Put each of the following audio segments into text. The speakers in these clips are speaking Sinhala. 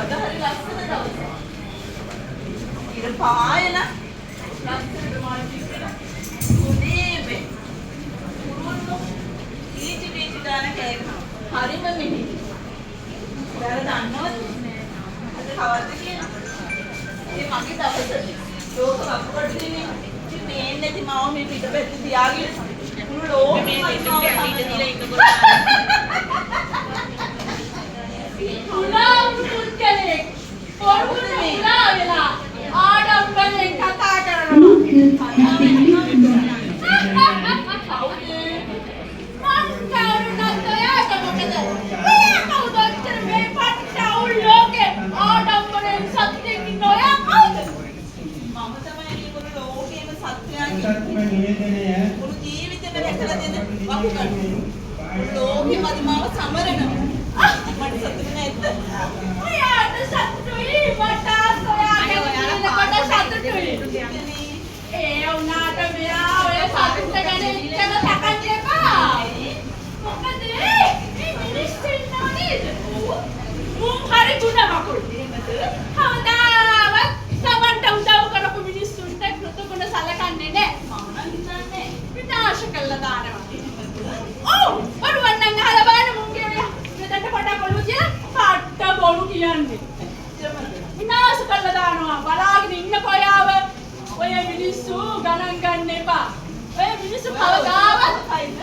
අද හරි ලස්සන දවසක්. ඉර පායන ලස්සනට මාටි කියලා. උදේේ පුරුල්ලු ඊටි දාන කෑම. හරිම මිහිරි. ඔයාලා දන්නවද? අද කවද්ද කියලා? ඒ මගේ දවසට ලෝක වකුගඩු දිනේ ඉතින් මේ නැති මම මේ පිටපැත්ත තියාගෙන මුළු ලෝකෙම මේ පිටපැත්ත දීලා ඉන්නකොට උනා පුත්කලේ පොරුනේ උනා වෙලා ආඩම්බරෙන් කතා කරනවා ලෝකෙ මදිමාව සමරනවා මට සතුටු නැද්ද? ඔයාට සතුටුයි මට ඔයාට සතුටුයි. ඒ වුණාට මෙයා ඔය සතුට ගැන ඉච්චන සකන් එපා. මොකද මේ මිනිස්සු ඉන්නව නේද? මුන් හරි ගුණ වකුල්. කවදාවත් සමන්ට උදව් කරපු මිනිස්සුන්ට කෘතගුණ සලකන්නේ නැහැ. මම නම් හිතන්නේ විනාශ කළා දානවා. ඔව් බරුවන් නම් අහලා බලන්න මුන්ගේ මෙතනට පටක් ඔළුව කියලා පාට්ට බොරු කියන්නේ. විනාශ කළා දානවා. බලාගෙන ඉන්නකෝ යාව. ඔය මිනිස්සු ගණන් ගන්න එපා. ඔය මිනිස්සු කවදාවත් හයිද?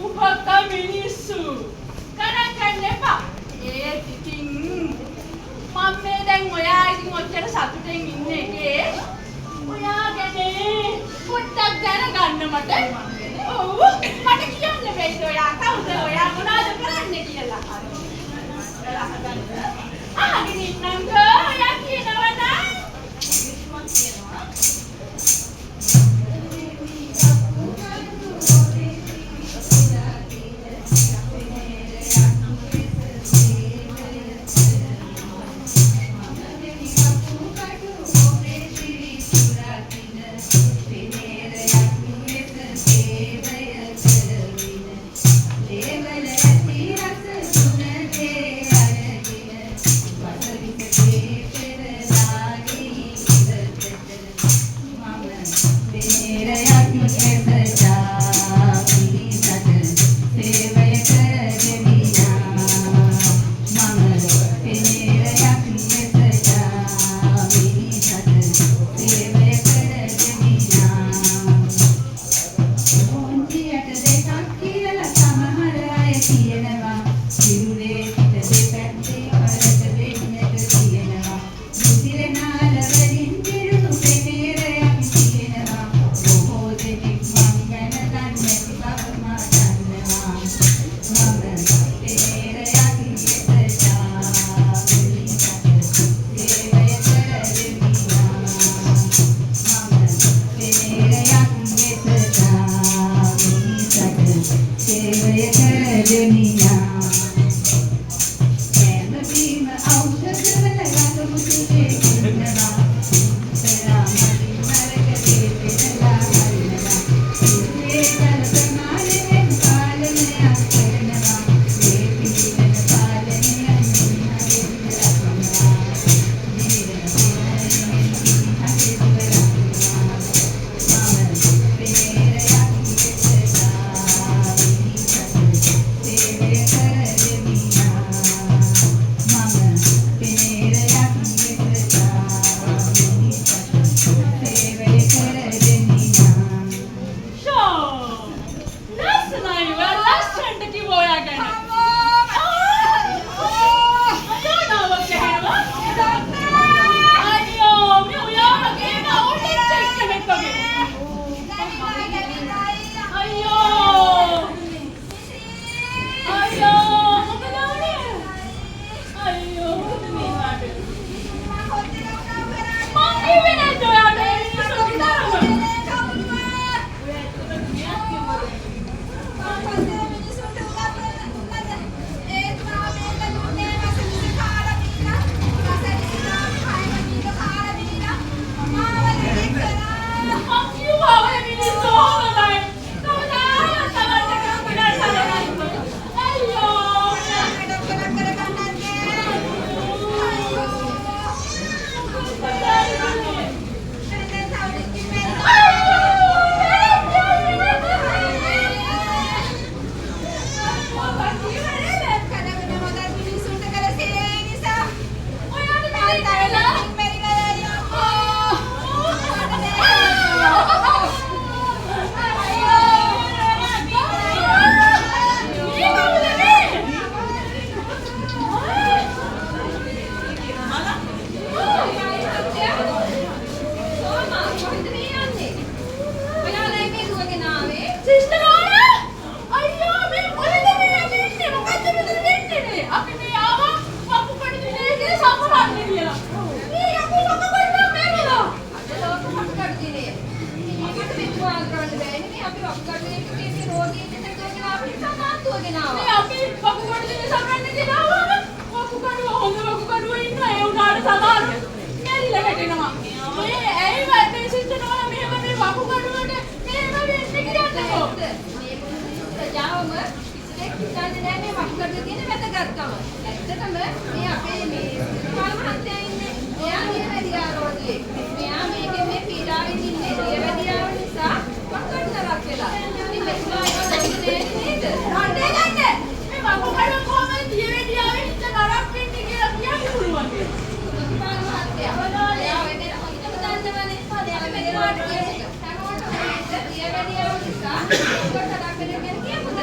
උහක මිනිස්සු ගණන් ගන්න එපා. ඒ ඉතින් මම මේ දැන් ඔයා ඉතින් ඔච්චර සතුටෙන් ඉන්නේ එකේ ඔයාගේ පොඩ්ඩක් දැනගන්න මට. ඔව් මට කියන්න බැයිද ඔයා කවුද ඔයා මොනවද කරන්නේ කියලා. අහගෙන ඉන්නම්කෝ ඔයා කියනවා නම් මම කියනවා. මේ අපි වකුගඩු දින සමරන්න ගියාම වකුගඩුව හොඳ වකුගඩුව ඉන්න ඒ උනාට සමහර කැරිලා වැටෙනවා. මේ ඇයි වටේ සිස්ටර් මෙහෙම මේ වකුගඩුවට මෙහෙම වෙන්නේ කියන්නකෝ. ප්‍රජාවම කිසිලෙක් හිතන්නේ නැහැ මේ වකුගඩුවේ තියෙන වැදගත්කම. ඇත්තටම මේ අපේ මේ පාල මහත්තයා ඉන්නේ. එයා නියවැඩියා රෝගියෙක්. මෙයා මේකේ මේ පීඩාවෙන් ඉන්නේ. නියවැඩියාව නිසා වකුගඩු නරක් වෙලා. ඉතින් මෙතුමා ඒක දන්නේ නේද? රණ්ඩේ ගන්න. මේ වකුගඩුව කොහමද නියවැඩියාවෙන් ඉන්න නරක් වෙන්නේ කියලා කියන්න පුළුවන්. පාල මහත්තයා. එයා ඔය දෙන හොඳටම දන්නවනේ. එයා මෙතුමාට කියන්නේ හැමෝටම නියවැඩියාව නිසා වකුගඩු නරක් වෙනවා කියන්නේ කියමුද?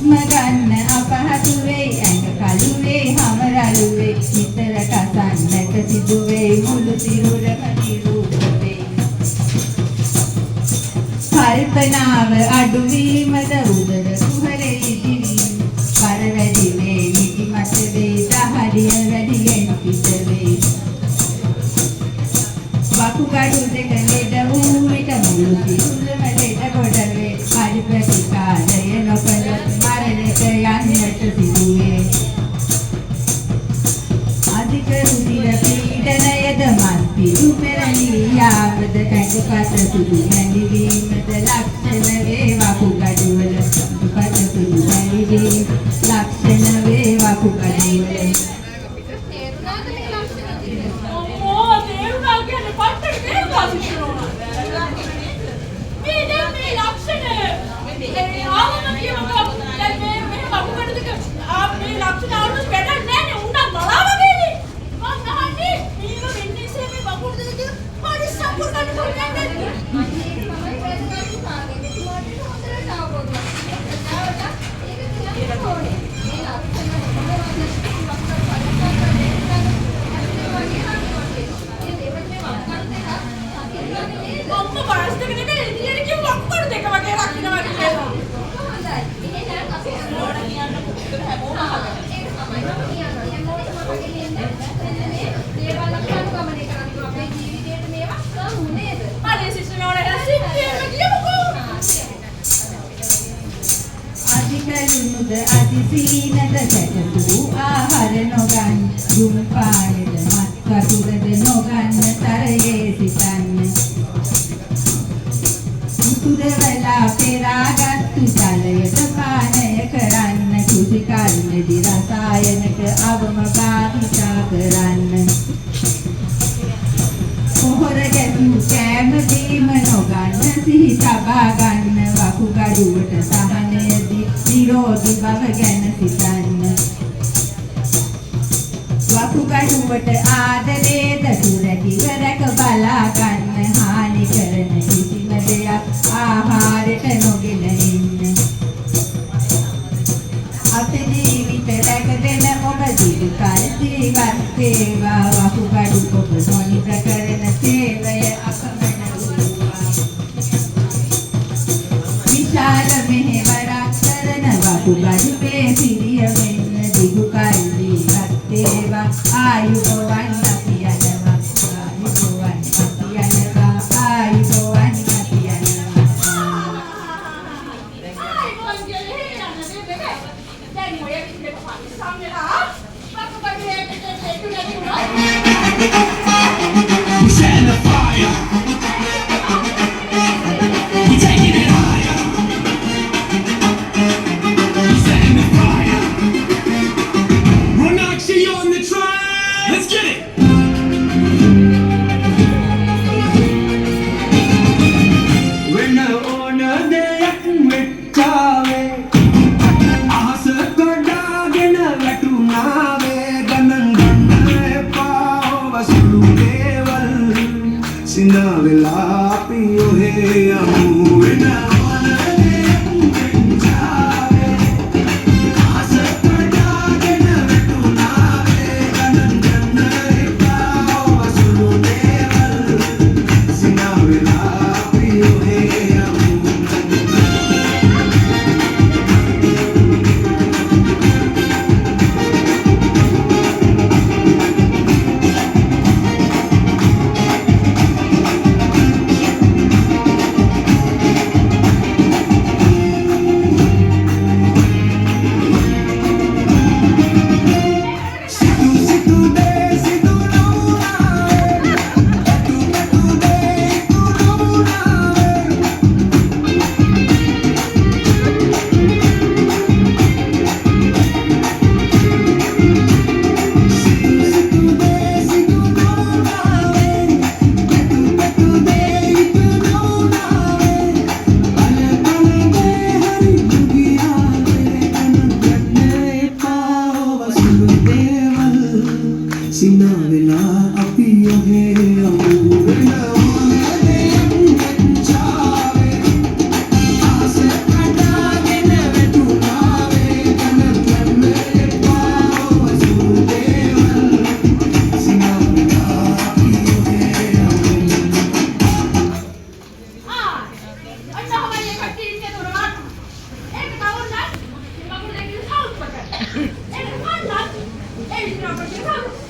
හුස්ම ගන්න අපහසු වෙයි ඇඟ කළු වෙයි හම රළු වෙයි නිතර කසන්නට සිදු වෙයි මුළු සිරුරම නිරූප වෙයි කල්පනාව අඩු වීමද උදර කුහරේ ඉදිවීම බර වැඩි වේ නිදිමත වේ දහඩිය වැඩියෙන් පිට වේ වකුගඩු දෙක ලෙඩ වූ විට මුළු සිරුරම ලෙඩ කොට වේ හරි ප්‍රතිකාරය නොකළොත් මරණයට යන්නට සිදු වේ අධික රුධිර පීඩනයද මත්පිඩු පෙරළී යාමද ඇඟපත සුදු නැලිවීමද ලක්ෂණ වේ වකුගඩුවල ඇඟපත සුදු නැලිවීම ලක්ෂණ වේ වකුගඩුවල තේරුණාද මේ ලක්ෂණ ටික? අම්මෝ තේරුණා කියන්නේ පට්ට තේරුණා සිෂුණා. මේ දැන් මේ ලක්ෂණ මේ ආවම කියමුකෝ දැන් මේ වකුගඩු දෙක මේ ලක්ෂණ ආවම වැඩක් නැහැ උන්නක් බලාව වගේනේ. මම අහන්නේ මේව වෙන්නේ ඉතින් මේ වකුගඩු දෙක හරි සම්පූර්ණ කරගන්න නැද්ද? අනේ තමයි වැදගත් කාර්යය. මෙතුමාට හොඳට අවබෝධ වෙනවා. ඒක කියන්න ඕනේ. මේ ලක්ෂණ අම්මා බාස් දෙක දෙක එළියට කිව්ව වකුගඩු දෙක වගේ රකින්නවා කියලා. හොඳයි. එහෙනම් අපි ඕන කියන්න පුතේ හැමෝම අහගන්න. ඒක තමයි මම කියන්නේ. හැමෝටම මගේ නේද? මේ දේවල් අපි අනුගමනය කරන්නේ අපේ ජීවිතේට මේවා සමු නේද? අනේ සිෂුණෝනේ සිද්ධියම කියමුකෝ. අධිකලුණුද අධිසීනද සැකසු ආහාර නොගන්න දුම්පානද මත් වතුරද නොගන්න තරයේ සිතන්න උතුරවලා පෙරාගත්තු ජලයට පානය කරන්න කුසිකල්මදි රසායනක අවම භාවිතා කරන්න පොහොර ගැසූ කෑම බීම නොගන්න සිහි තබා ගන්න වකුගඩුවට සහනයදී නිරෝගී බව ගැන සිතන්න වකුගඩුවට ආදරේද සුරැකිව රැක බලා ගන්න හානි කරන කිසිම දෙයක් ආහාරයට නොගෙන ඉන්න අපේ ජීවිත රැකගෙන ඔබ දීර්ඝකාල ජීවත් වේවා වකුගඩු ඔබ නොනිබ්‍ර කරන සේවය අපමණ වූවා විශාල මෙහෙවරක් කරන වකුගඩු පේසිරිය වෙන්න දීර්ඝකාල ජීවත් වේවා ආයුබෝවන් අපි යනවා ආයුබෝවන් අපි යනවා ආයුබෝවන් අපි යනවා ආයි මොන් කියන්නේ යන්නේ දෙක. දැන් ඔය විදිහට පරිස්සම්ලා වකුගඩු එකට දෙතුනක් We set the fire. We taking it higher. We setting the fire. Ronaxi on the track. Let's get it. When I honor the yakmechave, ahasa kodagena vatunave ganan ganna pao vasulu deval sinda vela piyo he amu when I honor the yakmechave, ahasa kodagena vatunave ganan ganna pao vasulu deval sinda vela piyo he amu එන්න කන්නත් ඒ විතර අපිට